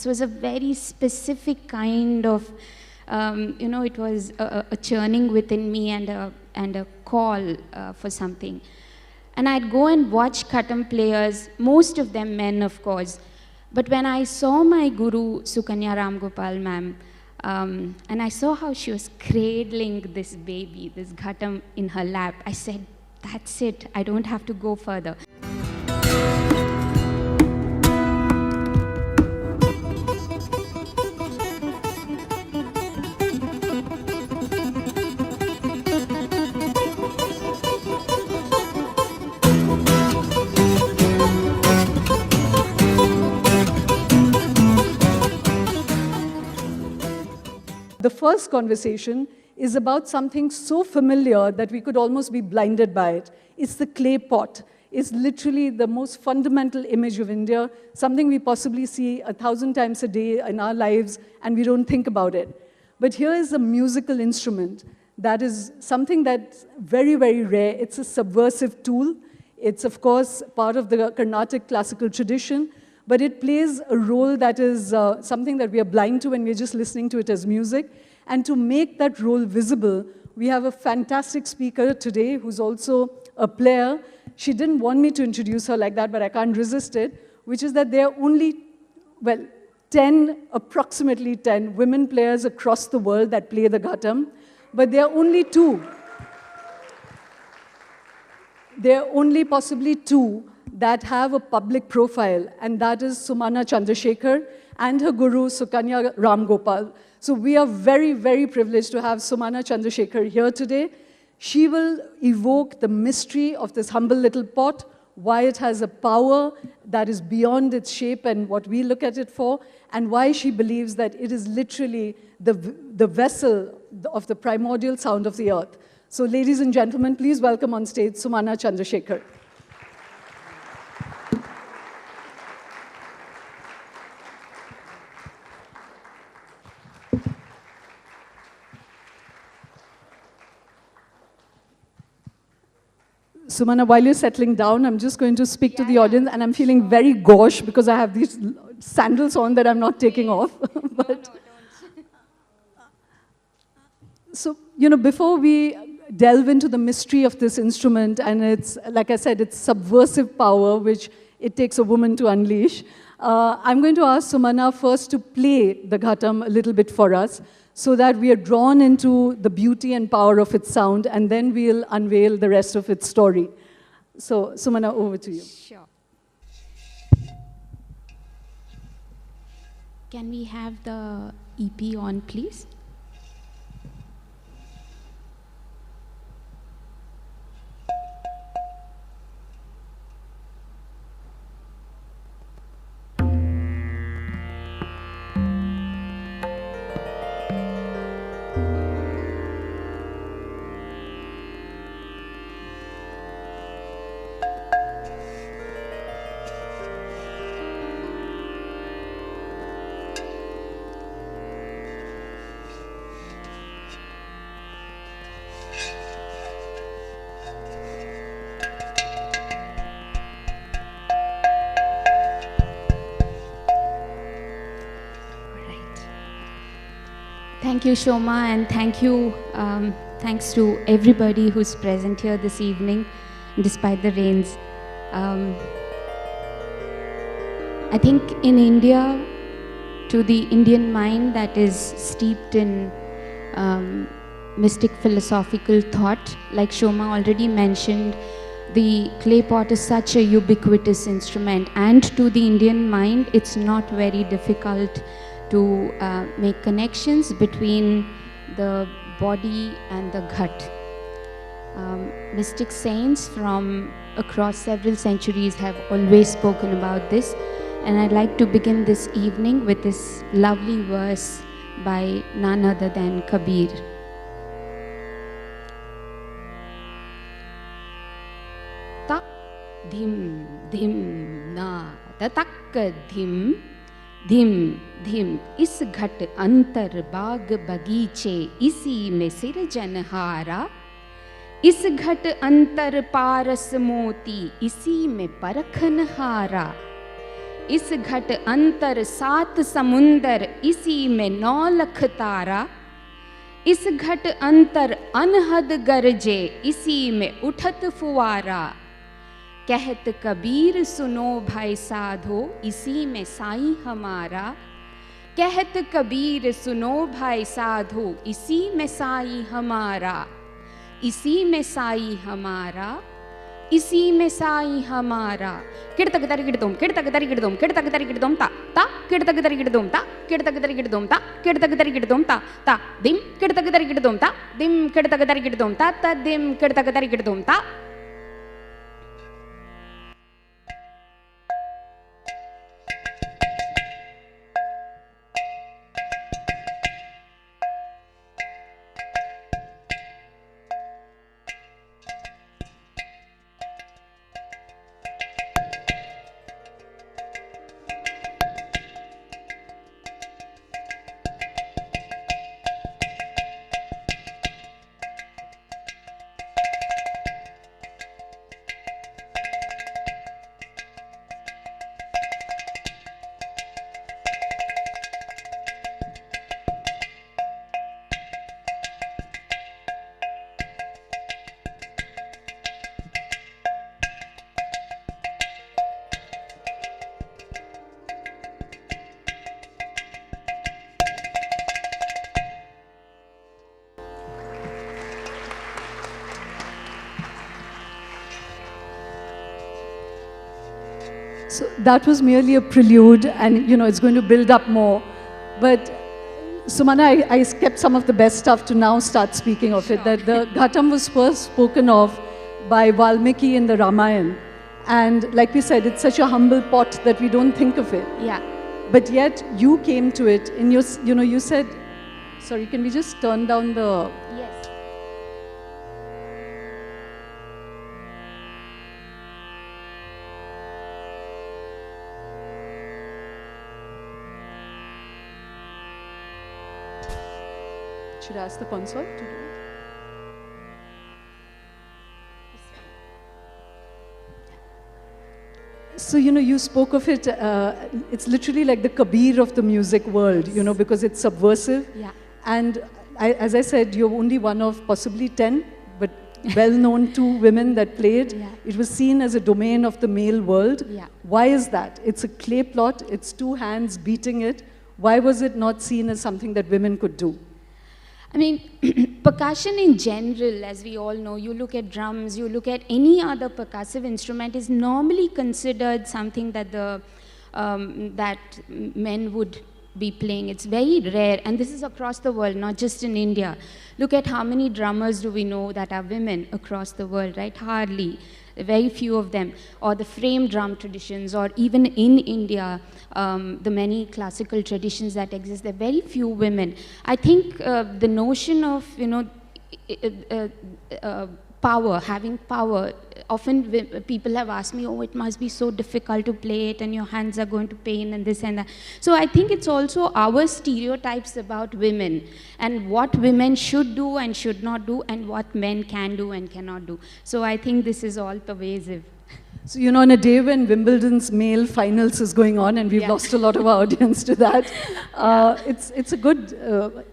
This was a very specific kind of, it was a churning within me and a call for something. And I'd go and watch Khatam players, most of them men, of course. But when I saw my guru, Sukanya Ramgopal ma'am, and I saw how she was cradling this baby, this Khatam in her lap, I said, that's it, I don't have to go further. The first conversation is about something so familiar that we could almost be blinded by it. It's the clay pot. It's literally the most fundamental image of India, something we possibly see 1,000 times a day in our lives, and we don't think about it. But here is a musical instrument that is something that's very, very rare. It's a subversive tool. It's, of course, part of the Carnatic classical tradition, but it plays a role that is something that we are blind to when we're just listening to it as music. And to make that role visible, we have a fantastic speaker today who's also a player. She didn't want me to introduce her like that, but I can't resist it, which is that there are only, well, approximately 10 women players across the world that play the Ghatam, but there are only two. There are only possibly two that have a public profile, and that is Sumana Chandrasekhar and her guru, Sukanya Ramgopal. So we are very, very privileged to have Sumana Chandrasekhar here today. She will evoke the mystery of this humble little pot, why it has a power that is beyond its shape and what we look at it for, and why she believes that it is literally the vessel of the primordial sound of the earth. So ladies and gentlemen, please welcome on stage Sumana Chandrasekhar. Sumana, while you're settling down, I'm just going to speak to the audience, and I'm feeling very gauche because I have these sandals on that I'm not taking off. But, so, before we delve into the mystery of this instrument, and it's, like I said, it's subversive power, which it takes a woman to unleash, I'm going to ask Sumana first to play the Ghatam a little bit for us, so that we are drawn into the beauty and power of its sound, and then we'll unveil the rest of its story. So, Sumana, over to you. Sure. Can we have the EP on, please? Thank you, Shoma, and thanks to everybody who's present here this evening, despite the rains. I think in India, to the Indian mind that is steeped in mystic philosophical thought, like Shoma already mentioned, the clay pot is such a ubiquitous instrument, and to the Indian mind, it's not very difficult to make connections between the body and the ghat. Mystic saints from across several centuries have always spoken about this, and I'd like to begin this evening with this lovely verse by none other than Kabir. Tak dhim dhim na tak dhim dhim dhim is ghat antar baag bagiche isi mein sirjanhara is ghat antar paras moti isi mein parakhanhara इस घट अंतर 7 समुंदर, इसी में 9 लख तारा। इस घट अंतर अनहद गरजे, इसी में उठत फुआरा। कहत कबीर सुनो भाई साधो, इसी में साईं हमारा। कहत कबीर सुनो भाई साधो, इसी में साईं हमारा। इसी में साईं हमारा, इसी में साईं हमारा। किड़तक तरिकिड़दोम, किड़तक तरिकिड़दोम, किड़तक तरिकिड़दोम ता ता, किड़तक तरिकिड़दोम ता, किड़तक तरिकिड़दोम ता, किड़तक तरिकिड़दोम ता ता दिम, किड़तक तरिकिड़दोम ता दिम, किड़तक तरिकिड़दोम ता ता दिम, किड़तक तरिकिड़दोम ता। So that was merely a prelude, and it's going to build up more. But Sumana, I kept some of the best stuff to now start speaking of it. That the Ghatam was first spoken of by Valmiki in the Ramayana. And like we said, it's such a humble pot that we don't think of it. Yeah. But yet you came to it in your, you said, sorry, can we just turn down the... Yes. Should I ask the consort to do it? So, you spoke of it, it's literally like the Kabir of the music world, because it's subversive. Yeah. And as I said, you're only one of possibly 10, but well-known 2 women that played. Yeah. It was seen as a domain of the male world. Yeah. Why is that? It's a clay plot, it's 2 hands beating it. Why was it not seen as something that women could do? I mean, percussion in general, as we all know, you look at drums, you look at any other percussive instrument, is normally considered something that that men would be playing. It's very rare, and this is across the world, not just in India. Look at how many drummers do we know that are women across the world, right? Hardly. Very few of them. Or the frame drum traditions, or even in India, the many classical traditions that exist, there are very few women. I think the notion of, power, having power, often people have asked me, oh, it must be so difficult to play it, and your hands are going to pain, and this and that. So I think it's also our stereotypes about women, and what women should do and should not do, and what men can do and cannot do. So I think this is all pervasive. So, on a day when Wimbledon's male finals is going on, and we've lost a lot of our audience to that, it's a good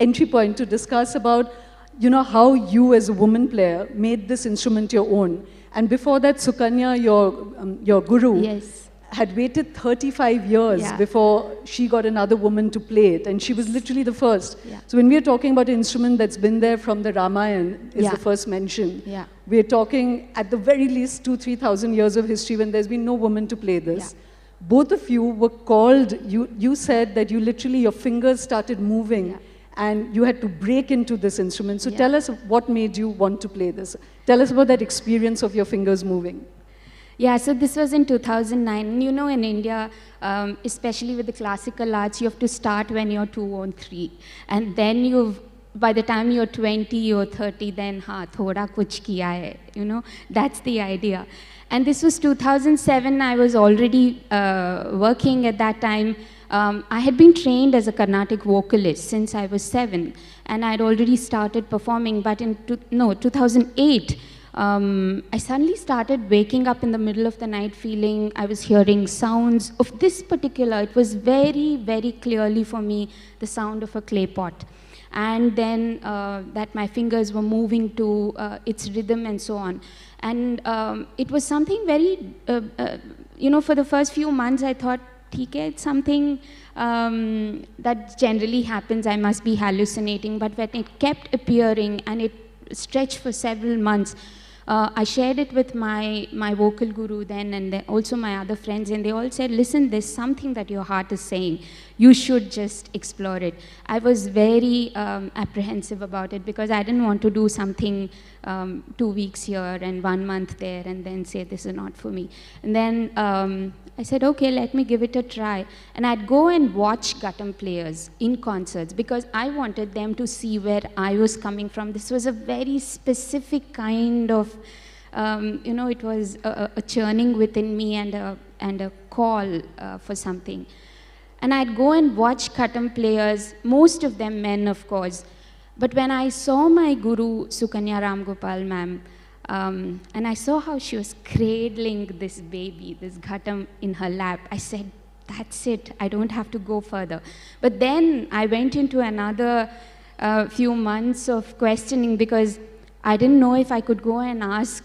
entry point to discuss about, how you as a woman player made this instrument your own. And before that, Sukanya, your guru, Yes. had waited 35 years before she got another woman to play it. And she was literally the first. Yeah. So when we are talking about an instrument that's been there from the Ramayana, is Yeah. the first mention. Yeah. We're talking at the very least 2,000-3,000 years of history when there's been no woman to play this. Yeah. Both of you were called, you said that you literally, your fingers started moving. Yeah. And you had to break into this instrument. So Yeah. tell us what made you want to play this. Tell us about that experience of your fingers moving. Yeah, so this was in 2009. In India, especially with the classical arts, you have to start when you're 2 or 3. And then by the time you're 20 or 30, then thoda kuch kiya hai, that's the idea. And this was 2007. I was already working at that time. I had been trained as a Carnatic vocalist since I was 7, and I'd already started performing. But in 2008, I suddenly started waking up in the middle of the night feeling I was hearing sounds of this particular, it was very, very clearly for me the sound of a clay pot. And then that my fingers were moving to its rhythm and so on. And it was something very, for the first few months I thought, okay, it's something that generally happens, I must be hallucinating. But when it kept appearing and it stretched for several months, I shared it with my vocal guru then, and then also my other friends, and they all said, listen, there's something that your heart is saying. You should just explore it. I was very apprehensive about it because I didn't want to do something 2 weeks here and 1 month there and then say this is not for me. And then I said, okay, let me give it a try. And I'd go and watch Ghatam players in concerts because I wanted them to see where I was coming from. This was a very specific kind of, it was a churning within me and a call for something. And I'd go and watch Ghatam players, most of them men, of course. But when I saw my guru, Sukanya Ramgopal ma'am, and I saw how she was cradling this baby, this Ghatam in her lap, I said, that's it, I don't have to go further. But then I went into another few months of questioning because I didn't know if I could go and ask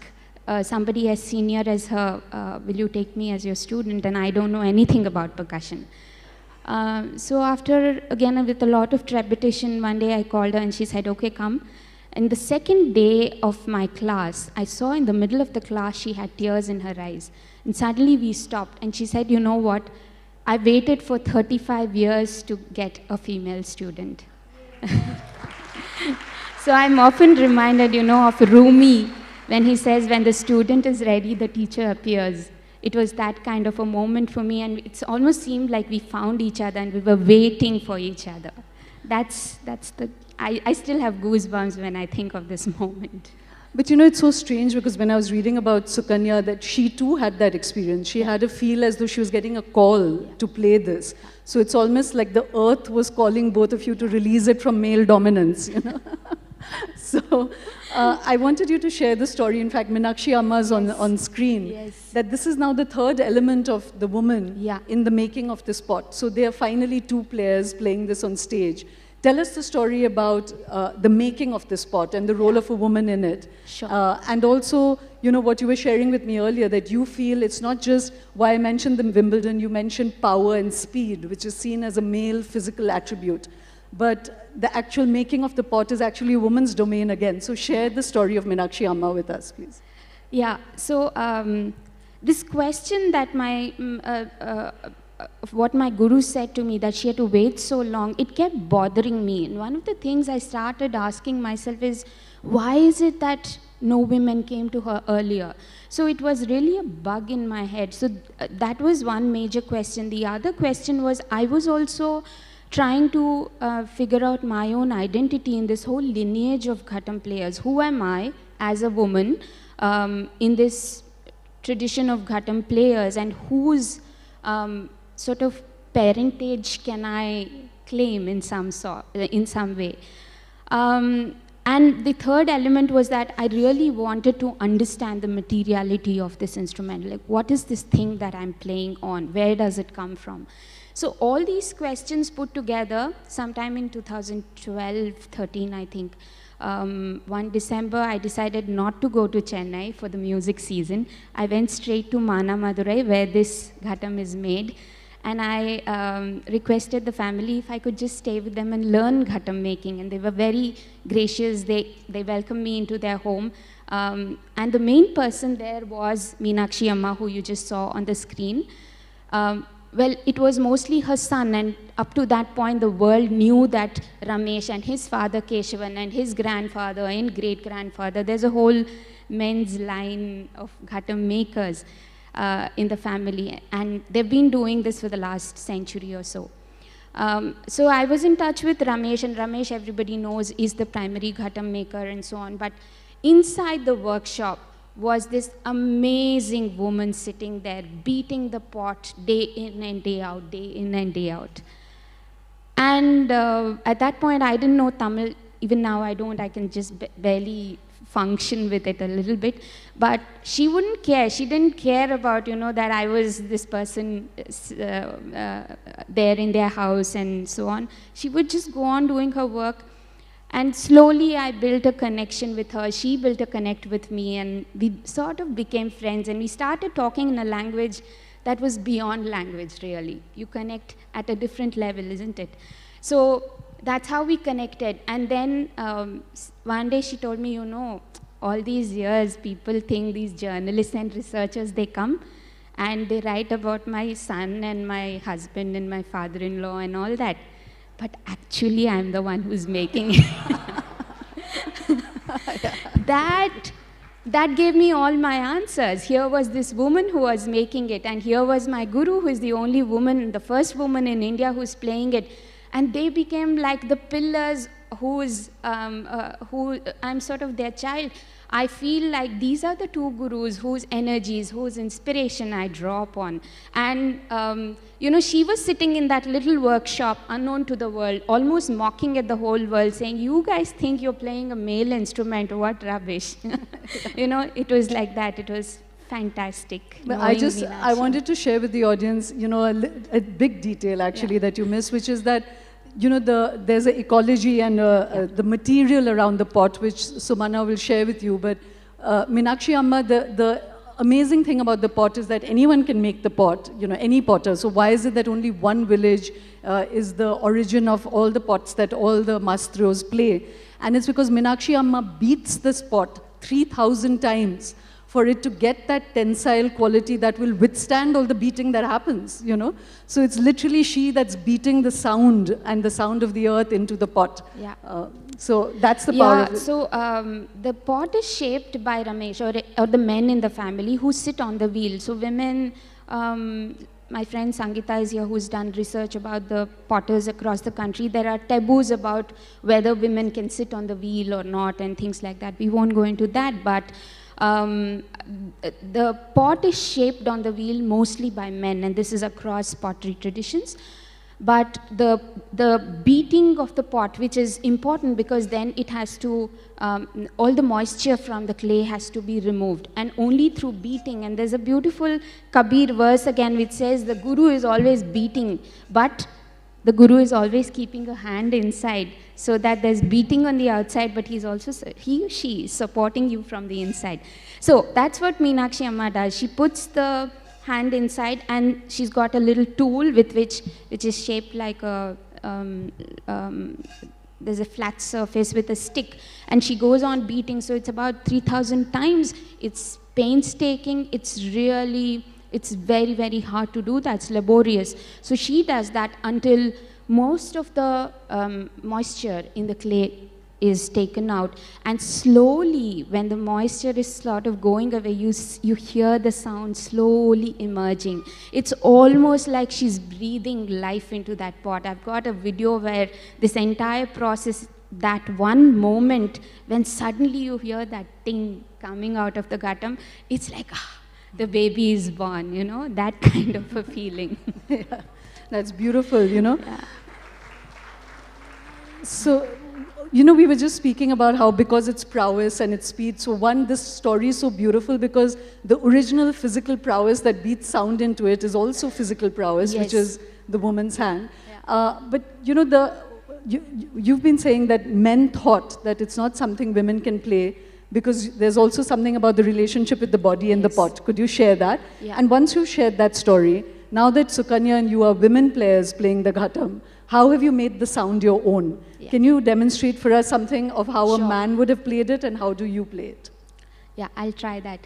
somebody as senior as her, will you take me as your student? And I don't know anything about percussion. So after, again, with a lot of trepidation, one day I called her and she said, okay, come. And the second day of my class, I saw in the middle of the class, she had tears in her eyes. And suddenly we stopped and she said, you know what? I waited for 35 years to get a female student. So I'm often reminded, of Rumi when he says, when the student is ready, the teacher appears. It was that kind of a moment for me, and it almost seemed like we found each other and we were waiting for each other. I still have goosebumps when I think of this moment. But it's so strange because when I was reading about Sukanya, that she too had that experience. She had a feel as though she was getting a call to play this. So it's almost like the earth was calling both of you to release it from male dominance, So I wanted you to share the story. In fact, Meenakshi Amma's on screen. Yes. That this is now the third element of the woman in the making of this pot. So there are finally 2 players playing this on stage. Tell us the story about the making of this pot and the role of a woman in it. Sure. And also, what you were sharing with me earlier, that you feel it's not just why I mentioned the Wimbledon, you mentioned power and speed, which is seen as a male physical attribute. But the actual making of the pot is actually a woman's domain again. So share the story of Meenakshi Amma with us, please. Yeah, so this question that what my guru said to me, that she had to wait so long, it kept bothering me. And one of the things I started asking myself is, why is it that no women came to her earlier? So it was really a bug in my head. So that was one major question. The other question was, I was also trying to figure out my own identity in this whole lineage of Ghatam players. Who am I as a woman in this tradition of Ghatam players, and whose sort of parentage can I claim in some way? And the third element was that I really wanted to understand the materiality of this instrument. Like, what is this thing that I'm playing on? Where does it come from? So all these questions put together, sometime in 2012-13, I think, one December, I decided not to go to Chennai for the music season. I went straight to Manamadurai, where this Ghatam is made. And I requested the family if I could just stay with them and learn Ghatam making. And they were very gracious. They welcomed me into their home. And the main person there was Meenakshi Amma, who you just saw on the screen. Well, it was mostly her son, and up to that point, the world knew that Ramesh and his father Keshavan and his grandfather and great-grandfather, there's a whole men's line of Ghatam makers in the family, and they've been doing this for the last century or so. So I was in touch with Ramesh, and Ramesh, everybody knows, is the primary Ghatam maker and so on, but inside the workshop was this amazing woman sitting there, beating the pot day in and day out, day in and day out. And at that point, I didn't know Tamil. Even now, I don't. I can just barely function with it a little bit. But she wouldn't care. She didn't care about, that I was this person there in their house and so on. She would just go on doing her work. And slowly I built a connection with her. She built a connect with me, and we sort of became friends. And we started talking in a language that was beyond language, really. You connect at a different level, isn't it? So that's how we connected. And then one day she told me, all these years people think these journalists and researchers, they come and they write about my son and my husband and my father-in-law and all that. But actually, I'm the one who's making it. That gave me all my answers. Here was this woman who was making it, and here was my guru, who is the only woman, the first woman in India who's playing it. And they became like the pillars who I'm sort of their child. I feel like these are the two gurus whose energies, whose inspiration I draw upon. And, she was sitting in that little workshop, unknown to the world, almost mocking at the whole world, saying, you guys think you're playing a male instrument, what rubbish. It was like that. It was fantastic. But I wanted to share with the audience, a big detail actually that you missed, which is that there's an ecology and the material around the pot, which Sumana will share with you. But Meenakshi Amma, the amazing thing about the pot is that anyone can make the pot, any potter. So why is it that only one village is the origin of all the pots that all the maestros play? And it's because Meenakshi Amma beats this pot 3,000 times for it to get that tensile quality that will withstand all the beating that happens, So it's literally she that's beating the sound and the sound of the earth into the pot. Yeah. So that's the power of it. So the pot is shaped by Ramesh, or the men in the family who sit on the wheel. So women, my friend Sangeeta is here, who's done research about the potters across the country. There are taboos about whether women can sit on the wheel or not and things like that. We won't go into that, but the pot is shaped on the wheel mostly by men, and this is across pottery traditions. But the beating of the pot, which is important because then it has to, all the moisture from the clay has to be removed, and only through beating. And there's a beautiful Kabir verse again which says the guru is always beating, but the guru is always keeping a hand inside, so that there's beating on the outside, but he or she is supporting you from the inside. So that's what Meenakshi Amma does. She puts the hand inside, and she's got a little tool which is shaped like a, there's a flat surface with a stick, and she goes on beating. So it's about 3,000 times. It's painstaking. It's very, very hard to do. That's laborious. So she does that until most of the moisture in the clay is taken out. And slowly, when the moisture is sort of going away, you hear the sound slowly emerging. It's almost like she's breathing life into that pot. I've got a video where this entire process, that one moment when suddenly you hear that thing coming out of the ghatam, it's like, the baby is born, that kind of a feeling. Yeah, that's beautiful, Yeah. So, we were just speaking about how because it's prowess and it's speed, so this story is so beautiful because the original physical prowess that beats sound into it is also physical prowess, Yes. which is the woman's hand. Yeah. But, you've been saying that men thought that it's not something women can play, because there's also something about the relationship with the body and the Yes. pot. Could you share that? Yeah. And once you've shared that story, now that Sukanya and you are women players playing the ghatam, how have you made the sound your own? Yeah. Can you demonstrate for us something of how a Sure. man would have played it and how do you play it? Yeah, I'll try that.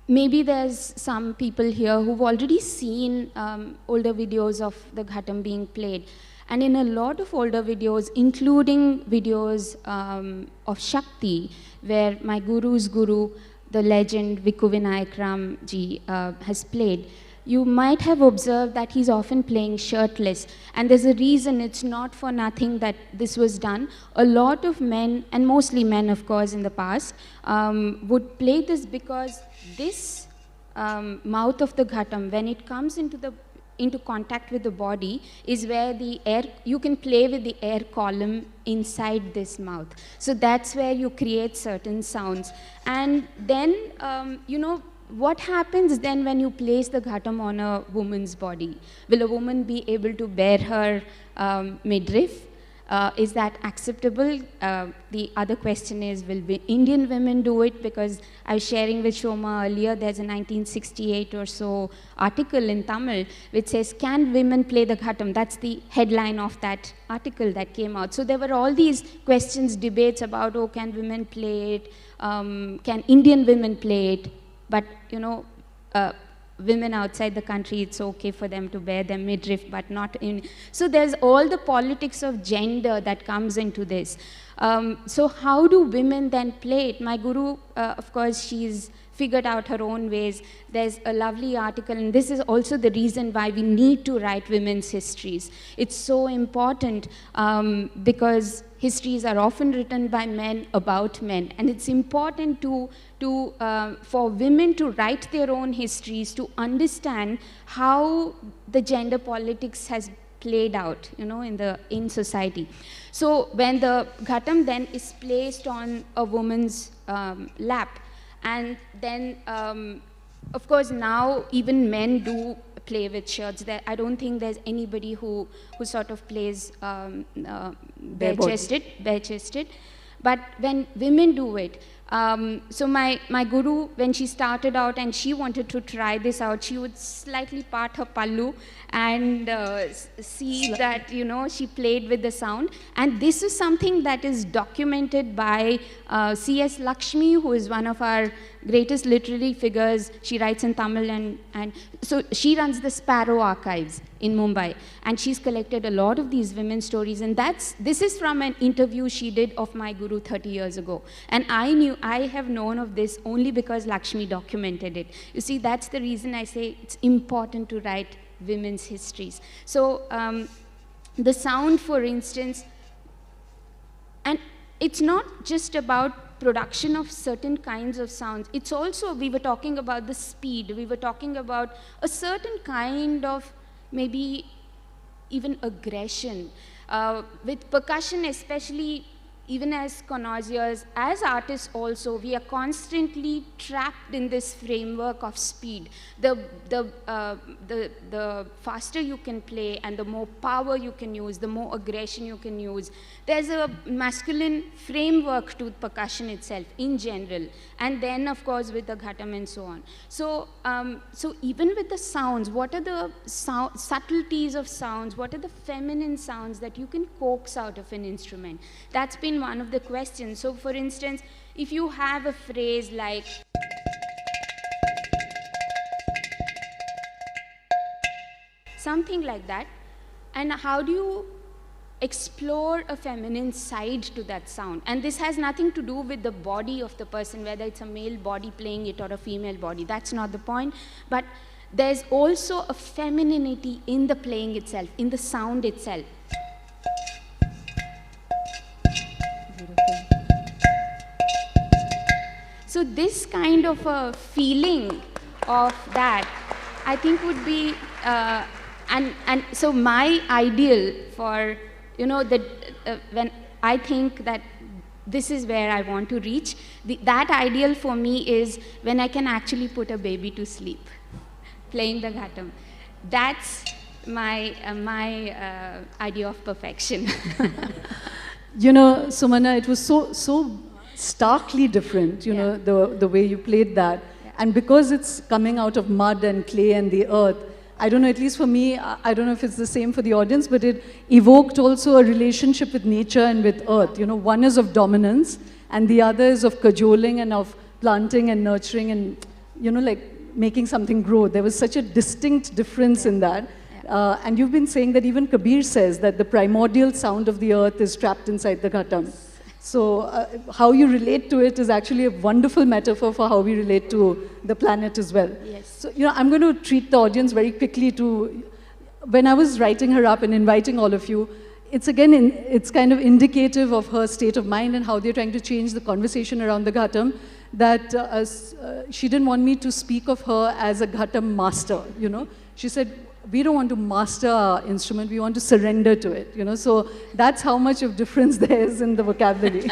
Maybe there's some people here who've already seen older videos of the ghatam being played. And in a lot of older videos, including videos of Shakti, where my guru's guru, the legend Vikku Vinayak Ram ji, has played, you might have observed that he's often playing shirtless. And there's a reason, it's not for nothing that this was done. A lot of men, and mostly men of course in the past, would play this because this mouth of the ghatam, when it comes into the into contact with the body is where the air, you can play with the air column inside this mouth. So that's where you create certain sounds. And then, you know, what happens then when you place the ghatam on a woman's body? Will a woman be able to bear her midriff? Is that acceptable? The other question is, will Indian women do it? Because I was sharing with Shoma earlier, there's a 1968 or so article in Tamil which says, can women play the ghatam? That's the headline of that article that came out. So there were all these questions, debates about, oh, can women play it? Can Indian women play it? But, you know, women outside the country, it's okay for them to bear their midriff, but not in. So there's all the politics of gender that comes into this. So how do women then play it? My guru, of course, she's figured out her own ways. There's a lovely article, and this is also the reason why we need to write women's histories. It's so important because histories are often written by men about men, and it's important for women to write their own histories, to understand how the gender politics has played out, you know, in society. So when the ghatam then is placed on a woman's lap, and then, of course, now even men do play with shirts. I don't think there's anybody who sort of plays bare-chested. But when women do it, so my guru, when she started out and she wanted to try this out, she would slightly part her pallu and see that, you know, she played with the sound. And this is something that is documented by C.S. Lakshmi, who is one of our greatest literary figures. She writes in Tamil, and so she runs the Sparrow Archives in Mumbai, and she's collected a lot of these women's stories, and this is from an interview she did of my guru 30 years ago. And I have known of this only because Lakshmi documented it. You see, that's the reason I say it's important to write women's histories. So the sound, for instance, and it's not just about production of certain kinds of sounds. It's also, we were talking about the speed, we were talking about a certain kind of maybe even aggression. With percussion especially, even as connoisseurs, as artists also, we are constantly trapped in this framework of speed. The faster you can play and the more power you can use, the more aggression you can use. There's a masculine framework to percussion itself in general, and then of course with the ghatam and so on. So, so even with the sounds, what are the subtleties of sounds? What are the feminine sounds that you can coax out of an instrument? That's been one of the questions. So for instance, if you have a phrase like something like that, and how do you explore a feminine side to that sound? And this has nothing to do with the body of the person, whether it's a male body playing it or a female body. That's not the point. But there's also a femininity in the playing itself, in the sound itself. So this kind of a feeling of that, I think would be, and so my ideal for, you know, when I think that this is where I want to reach, that ideal for me is when I can actually put a baby to sleep, playing the ghatam. That's my idea of perfection. You know, Sumana, it was so starkly different, you know, the way you played that. Yeah. And because it's coming out of mud and clay and the earth, I don't know, at least for me, I don't know if it's the same for the audience, but it evoked also a relationship with nature and with earth. You know, one is of dominance and the other is of cajoling and of planting and nurturing and, you know, like making something grow. There was such a distinct difference in that. And you've been saying that even Kabir says that the primordial sound of the earth is trapped inside the ghatam. So how you relate to it is actually a wonderful metaphor for how we relate to the planet as well. Yes. So, you know, I'm going to treat the audience very quickly to, when I was writing her up and inviting all of you, it's again, it's kind of indicative of her state of mind and how they're trying to change the conversation around the ghatam, that she didn't want me to speak of her as a ghatam master, you know. She said, we don't want to master our instrument, we want to surrender to it, you know. So that's how much of difference there is in the vocabulary.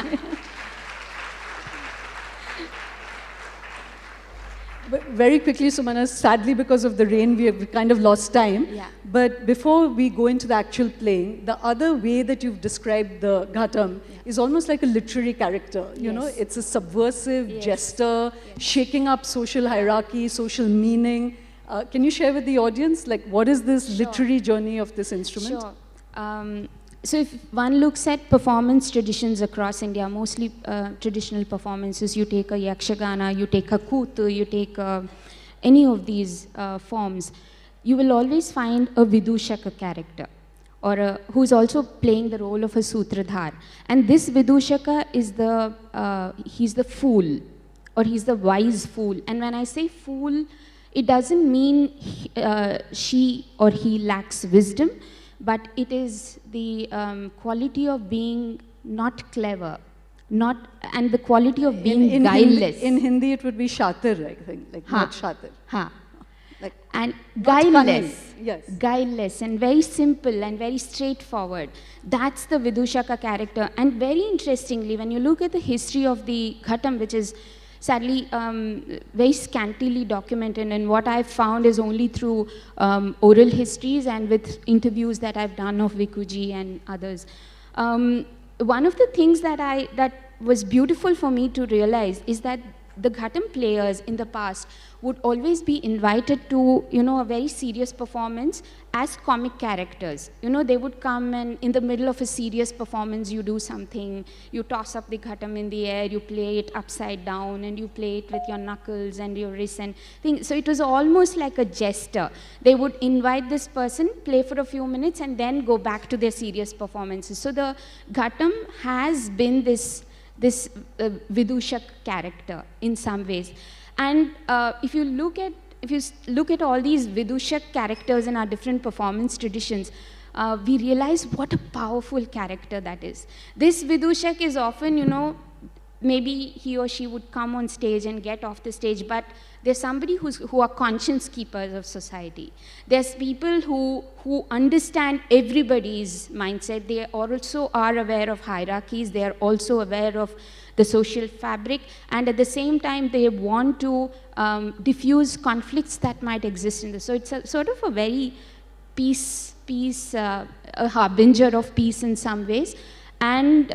But very quickly, Sumana, sadly because of the rain, we have kind of lost time. Yeah. But before we go into the actual playing, the other way that you've described the Ghatam is almost like a literary character. You know, it's a subversive jester, shaking up social hierarchy, social meaning. Can you share with the audience, like, what is this literary journey of this instrument? Sure. So if one looks at performance traditions across India, mostly traditional performances, you take a Yakshagana, you take a Kooth, you take any of these forms, you will always find a Vidushaka character, or who's also playing the role of a Sutradhar. And this Vidushaka is he's the fool, or he's the wise fool. And when I say fool, it doesn't mean she or he lacks wisdom, but it is the quality of being not clever, and the quality of being guileless. In Hindi, it would be shatir, I think, like not shatir. Like, and guileless, cunning. Yes. Guileless and very simple and very straightforward. That's the Vidushaka character. And very interestingly, when you look at the history of the Ghatam, which is sadly very scantily documented, and what I've found is only through oral histories and with interviews that I've done of Vikuji and others. One of the things that was beautiful for me to realize is that the Ghatam players in the past would always be invited to, you know, a very serious performance as comic characters. You know, they would come, and in the middle of a serious performance, you do something, you toss up the Ghatam in the air, you play it upside down, and you play it with your knuckles and your wrists and things. So it was almost like a jester. They would invite this person, play for a few minutes, and then go back to their serious performances. So the Ghatam has been this Vidushak character in some ways. And if you look at all these Vidushak characters in our different performance traditions, we realize what a powerful character that is. This Vidushak is often, you know, maybe he or she would come on stage and get off the stage, but there's somebody who are conscience keepers of society. There's people who understand everybody's mindset. They also are aware of hierarchies. They are also aware of the social fabric, and at the same time, they want to diffuse conflicts that might exist in this. So it's a sort of a very a harbinger of peace in some ways, and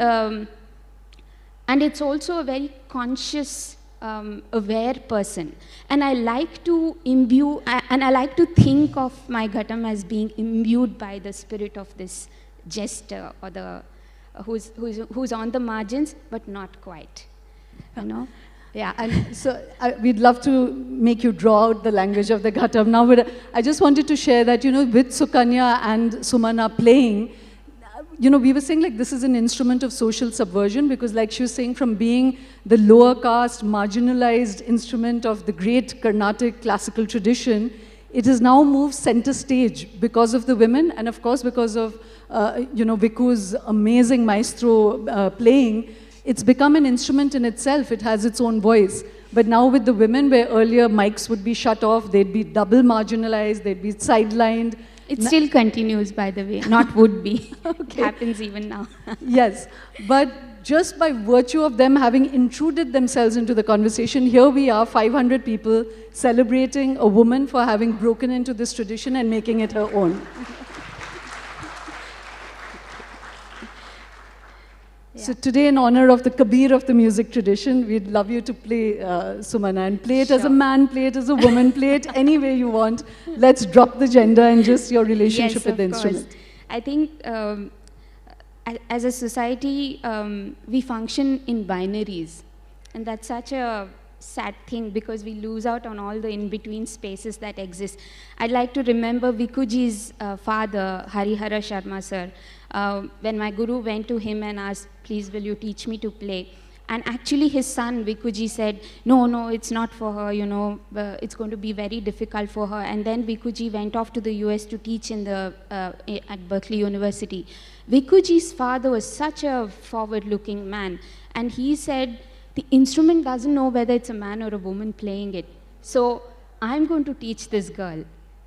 it's also a very conscious, aware person. And I like to imbue, and I like to think of my Ghatam as being imbued by the spirit of this jester, or the who's on the margins, but not quite, you know? Yeah, and so we'd love to make you draw out the language of the Ghatam now, but I just wanted to share that, you know, with Sukanya and Sumana playing, you know, we were saying like this is an instrument of social subversion, because like she was saying, from being the lower caste, marginalized instrument of the great Carnatic classical tradition, it has now moved center stage because of the women, and of course because of, you know, Viku's amazing maestro playing. It's become an instrument in itself. It has its own voice. But now with the women, where earlier mics would be shut off, they'd be double marginalized, they'd be sidelined. It still continues, by the way, not would be. Okay. It happens even now. Yes, but just by virtue of them having intruded themselves into the conversation, here we are, 500 people, celebrating a woman for having broken into this tradition and making it her own. So today, in honor of the Kabir of the music tradition, we'd love you to play Sumana, and play it as a man, play it as a woman, play it any way you want. Let's drop the gender and just your relationship with the instrument. I think as a society, we function in binaries, and that's such a sad thing, because we lose out on all the in-between spaces that exist. I'd like to remember Vikuji's father, Harihara Sharma sir, when my guru went to him and asked, please will you teach me to play? And actually his son, Vikuji, said, no, it's not for her, you know, it's going to be very difficult for her. And then Vikuji went off to the US to teach in at Berkeley University. Vikuji's father was such a forward-looking man, and he said, the instrument doesn't know whether it's a man or a woman playing it. So I'm going to teach this girl.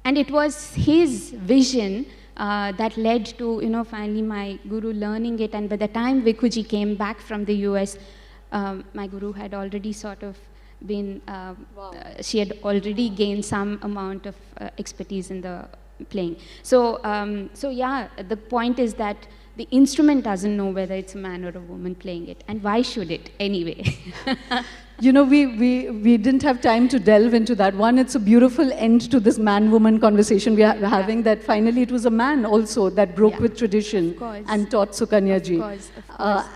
And it was his vision that led to, finally my guru learning it. And by the time Vikuji came back from the US, my guru had already sort of been, she had already gained some amount of expertise in the playing. So, so yeah, the point is that the instrument doesn't know whether it's a man or a woman playing it. And why should it anyway? You know, we didn't have time to delve into that. One, it's a beautiful end to this man-woman conversation we are having, that finally it was a man also that broke with tradition and taught Sukanya ji. Of course.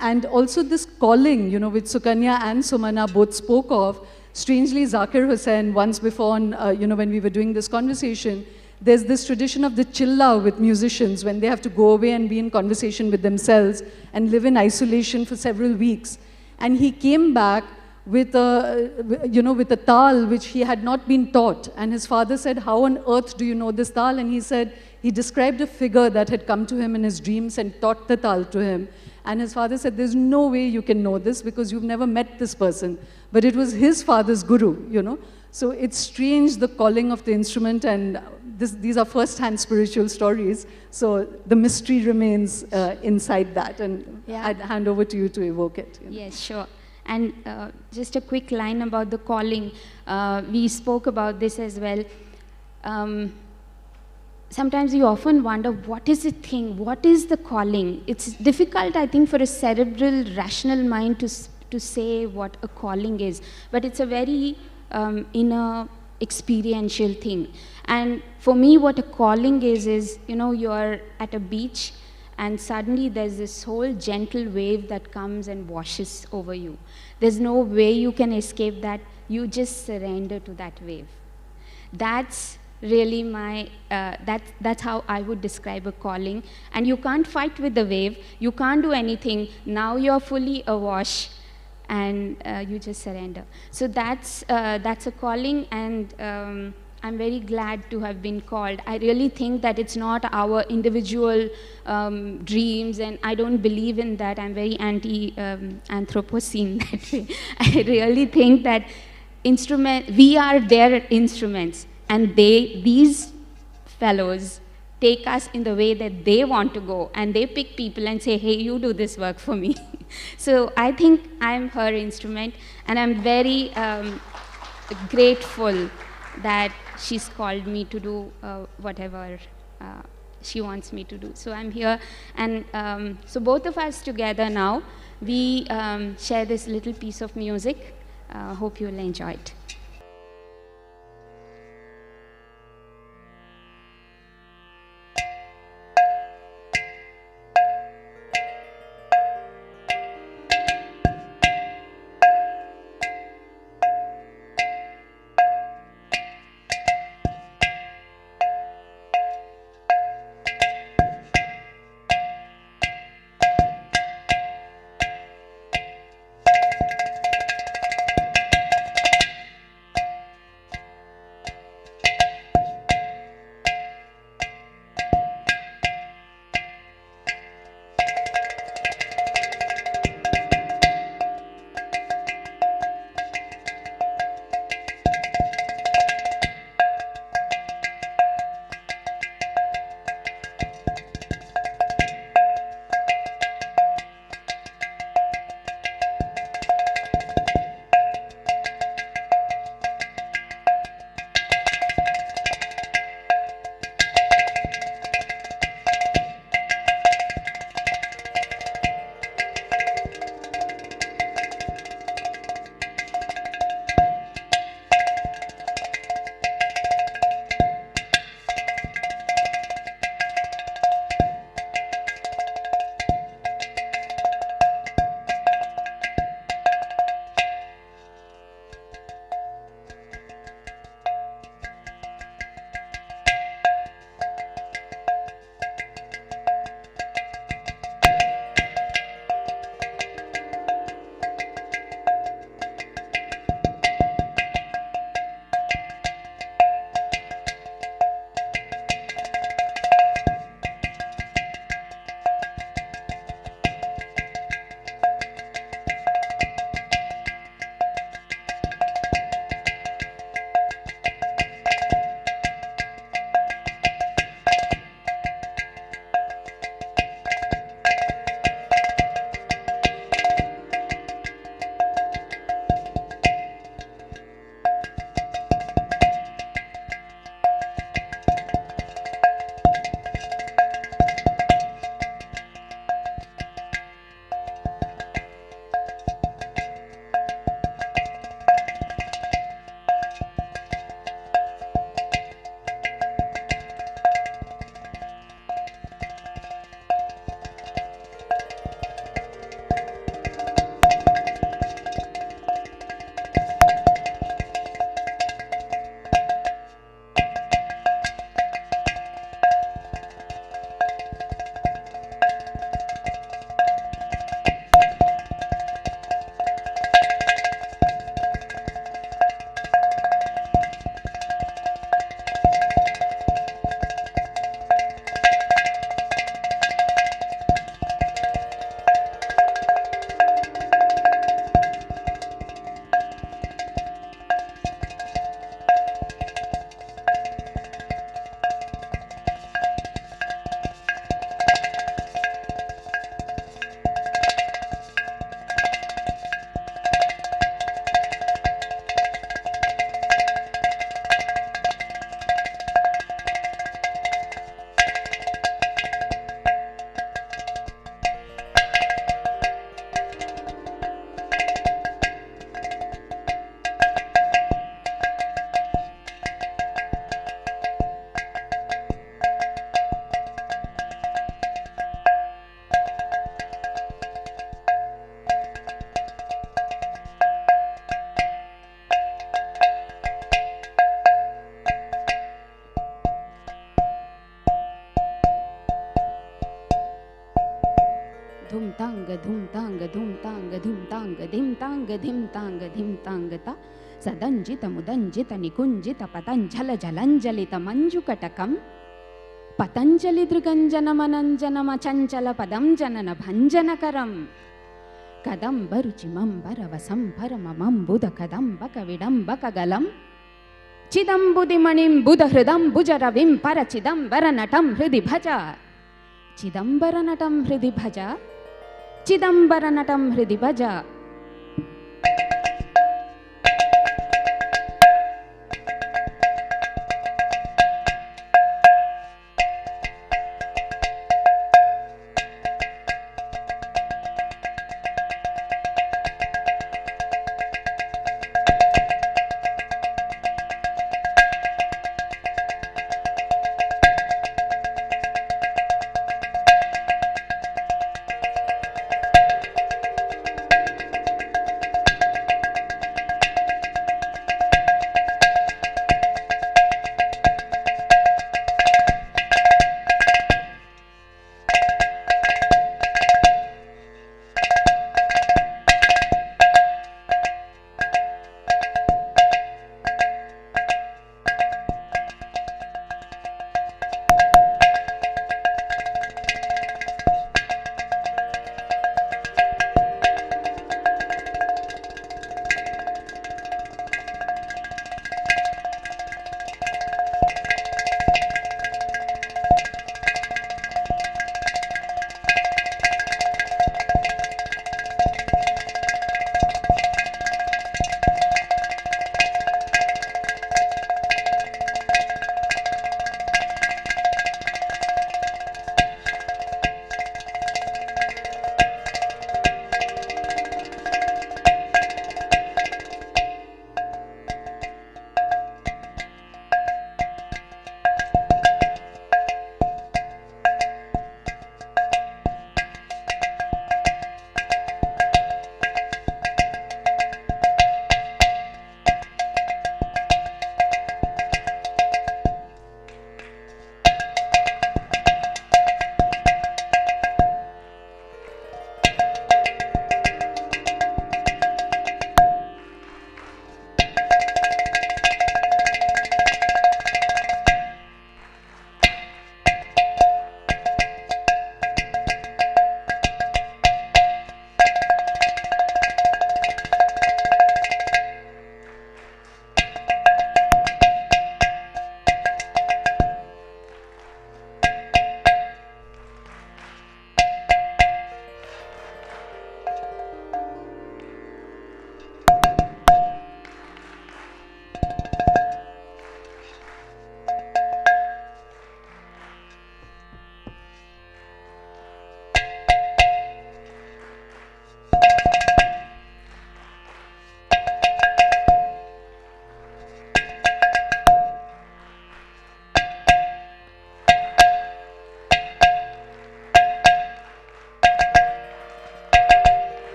And also this calling, which Sukanya and Sumana both spoke of. Strangely, Zakir Hussain, once before, when we were doing this conversation, there's this tradition of the chilla with musicians when they have to go away and be in conversation with themselves and live in isolation for several weeks. And he came back with a tal which he had not been taught. And his father said, how on earth do you know this tal? And he said, he described a figure that had come to him in his dreams and taught the tal to him. And his father said, there's no way you can know this because you've never met this person. But it was his father's guru, So it's strange, the calling of the instrument, and these are first-hand spiritual stories. So the mystery remains inside that. And I'd hand over to you to evoke it. Yes, sure. And just a quick line about the calling. We spoke about this as well. Sometimes you often wonder, what is the thing? What is the calling? It's difficult, I think, for a cerebral, rational mind to say what a calling is. But it's a very inner, experiential thing. And for me, what a calling is, you're at a beach, and suddenly there's this whole gentle wave that comes and washes over you. There's no way you can escape that. You just surrender to that wave. That's really that's how I would describe a calling. And you can't fight with the wave. You can't do anything. Now you're fully awash, and you just surrender. So that's a calling, and I'm very glad to have been called. I really think that it's not our individual dreams, and I don't believe in that. I'm very anti-Anthropocene that way. I really think that we are their instruments, and these fellows take us in the way that they want to go, and they pick people and say, hey, you do this work for me. So I think I'm her instrument, and I'm very grateful that she's called me to do whatever she wants me to do. So I'm here, and so both of us together now, we share this little piece of music. Hope you'll enjoy it. धूम तांग धूम तांग धूम तांग धूम तांग धिम तांग धिम तांग धिम तांग ता सदंजित मुदंजित निकुंजित पतंजल जलंजलित मंजुकटकम पतंजलि दृगंजन मनंजन मचंचल पदम जनन भंजनकरम कदंब रुचिमंबर वसंभर ममंबुद कदंबक विडंबक गलम चिदंबुदिमणिं बुध हृदं भुजरविं पर चिदंबर नटं हृदि भज चिदंबर नटं हृदि भज चिदंबर नटं हृदि भज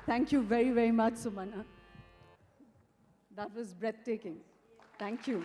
Thank you very, very much, Sumana. That was breathtaking. Thank you.